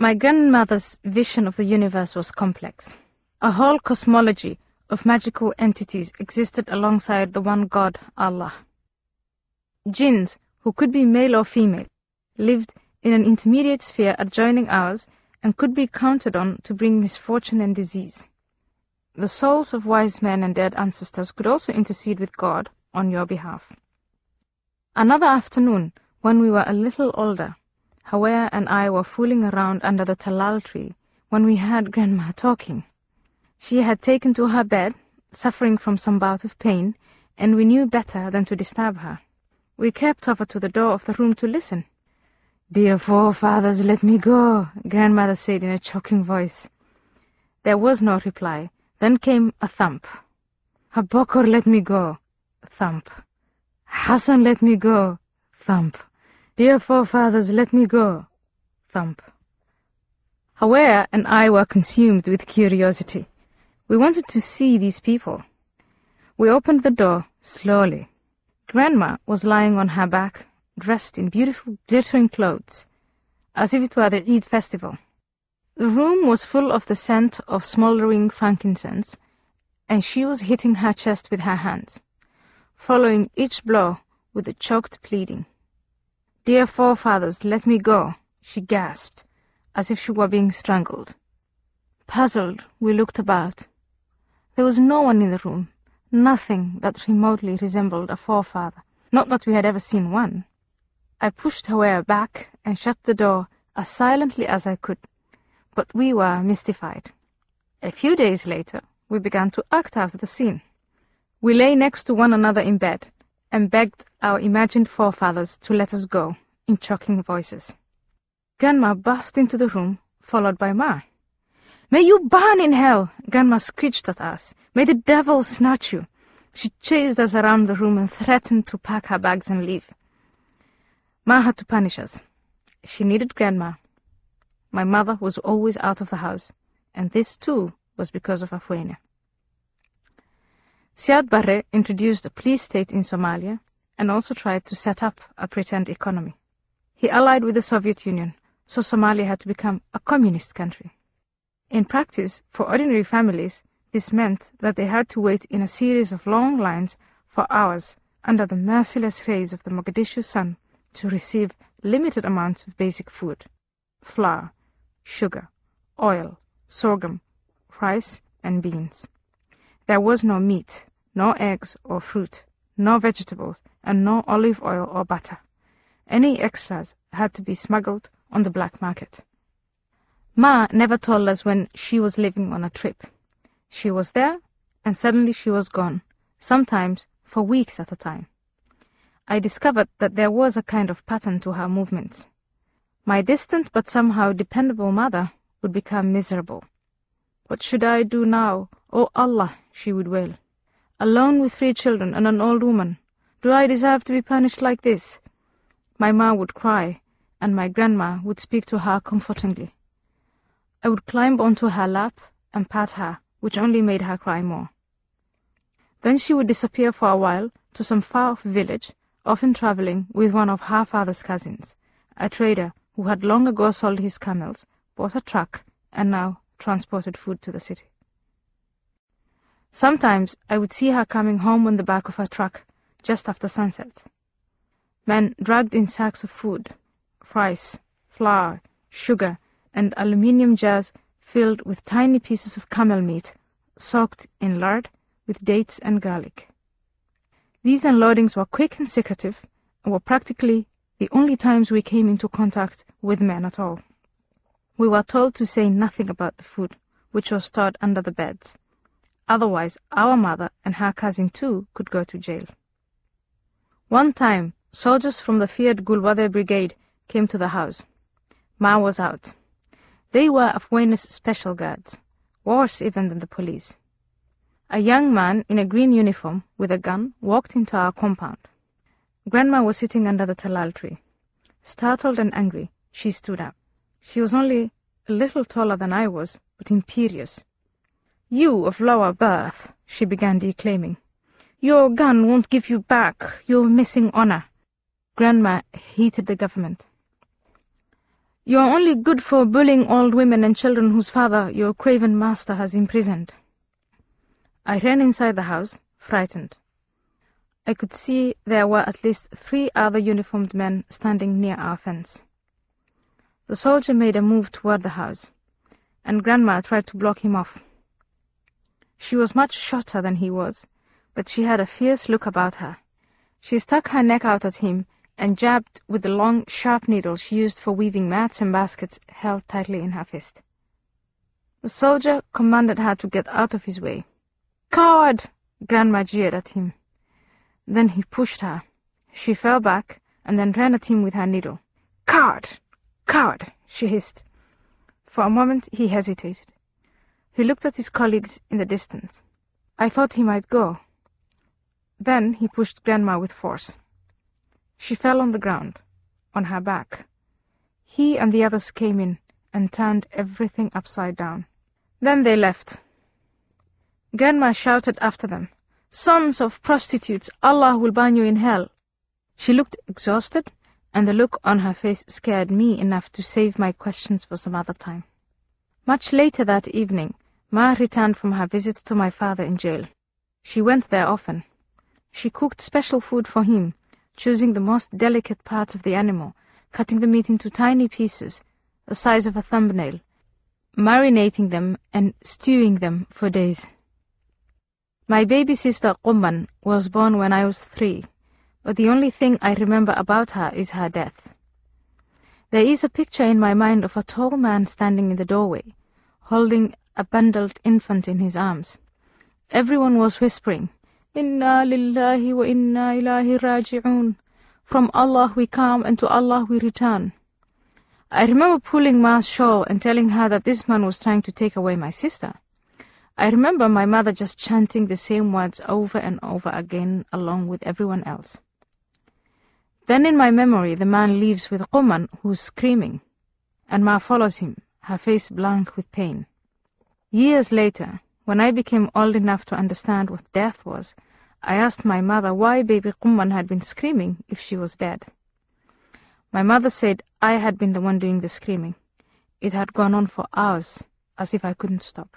My grandmother's vision of the universe was complex. A whole cosmology of magical entities existed alongside the one God, Allah. Jinns, who could be male or female, lived in an intermediate sphere adjoining ours and could be counted on to bring misfortune and disease. The souls of wise men and dead ancestors could also intercede with God on your behalf. Another afternoon, when we were a little older, Hawa and I were fooling around under the talal tree when we heard Grandma talking. She had taken to her bed, suffering from some bout of pain, and we knew better than to disturb her. We crept over to the door of the room to listen. "Dear forefathers, let me go," Grandmother said in a choking voice. There was no reply. Then came a thump. "Abokor, let me go." Thump. "Hassan, let me go." Thump. "Dear forefathers, let me go." Thump. Hawa and I were consumed with curiosity. We wanted to see these people. We opened the door slowly. Grandma was lying on her back, dressed in beautiful glittering clothes, as if it were the Eid festival. The room was full of the scent of smoldering frankincense, and she was hitting her chest with her hands, following each blow with a choked pleading. "Dear forefathers, let me go," she gasped, as if she were being strangled. Puzzled, we looked about. There was no one in the room, nothing that remotely resembled a forefather, not that we had ever seen one. I pushed Hawa back and shut the door as silently as I could, but we were mystified. A few days later, we began to act out the scene. We lay next to one another in bed and begged our imagined forefathers to let us go in choking voices. Grandma burst into the room, followed by Ma. "May you burn in hell!" Grandma screeched at us. "May the devil snatch you!" She chased us around the room and threatened to pack her bags and leave. Ma had to punish us. She needed Grandma. My mother was always out of the house, and this too was because of Afwena. Siad Barre introduced a police state in Somalia and also tried to set up a pretend economy. He allied with the Soviet Union, so Somalia had to become a communist country. In practice, for ordinary families, this meant that they had to wait in a series of long lines for hours under the merciless rays of the Mogadishu sun to receive limited amounts of basic food: flour, sugar, oil, sorghum, rice, and beans. There was no meat, no eggs or fruit, no vegetables, and no olive oil or butter. Any extras had to be smuggled on the black market. Ma never told us when she was leaving on a trip. She was there, and suddenly she was gone, sometimes for weeks at a time. I discovered that there was a kind of pattern to her movements. My distant but somehow dependable mother would become miserable. "What should I do now? Oh Allah," she would wail. "Alone with 3 children and an old woman. Do I deserve to be punished like this?" My ma would cry, and my grandma would speak to her comfortingly. I would climb onto her lap and pat her, which only made her cry more. Then she would disappear for a while to some far-off village, often traveling with one of her father's cousins, a trader who had long ago sold his camels, bought a truck, and now transported food to the city. Sometimes I would see her coming home on the back of a truck just after sunset. Men dragged in sacks of food, rice, flour, sugar, and aluminium jars filled with tiny pieces of camel meat, soaked in lard with dates and garlic. These unloadings were quick and secretive, and were practically the only times we came into contact with men at all. We were told to say nothing about the food, which was stored under the beds. Otherwise, our mother and her cousin too could go to jail. One time, soldiers from the feared Gulwade Brigade came to the house. Ma was out. They were Afwena's special guards, worse even than the police. A young man in a green uniform with a gun walked into our compound. Grandma was sitting under the talal tree. Startled and angry, she stood up. She was only a little taller than I was, but imperious. "You of lower birth," she began declaiming. "Your gun won't give you back your missing honor." Grandma hated the government. You are only good for bullying old women and children whose father your craven master has imprisoned. I ran inside the house, frightened. I could see there were at least 3 other uniformed men standing near our fence. The soldier made a move toward the house, and Grandma tried to block him off. She was much shorter than he was, but she had a fierce look about her. She stuck her neck out at him and jabbed with the long, sharp needle she used for weaving mats and baskets held tightly in her fist. The soldier commanded her to get out of his way. "Coward!" Grandma jeered at him. Then he pushed her. She fell back and then ran at him with her needle. "Coward! Coward!" she hissed. For a moment he hesitated. He looked at his colleagues in the distance. I thought he might go. Then he pushed Grandma with force. She fell on the ground, on her back. He and the others came in and turned everything upside down. Then they left. Grandma shouted after them, "Sons of prostitutes, Allah will burn you in hell." She looked exhausted, and the look on her face scared me enough to save my questions for some other time. Much later that evening, Ma returned from her visit to my father in jail. She went there often. She cooked special food for him, choosing the most delicate parts of the animal, cutting the meat into tiny pieces, the size of a thumbnail, marinating them and stewing them for days. My baby sister Qumman was born when I was 3, but the only thing I remember about her is her death. There is a picture in my mind of a tall man standing in the doorway, holding a bundled infant in his arms. Everyone was whispering, "Inna lillahi wa inna ilahi raji'un. From Allah we come and to Allah we return." I remember pulling Ma's shawl and telling her that this man was trying to take away my sister. I remember my mother just chanting the same words over and over again along with everyone else. Then in my memory the man leaves with Qumman, who's screaming, and Ma follows him, her face blank with pain. Years later, when I became old enough to understand what death was, I asked my mother why baby Qumman had been screaming if she was dead. My mother said I had been the one doing the screaming. It had gone on for hours, as if I couldn't stop.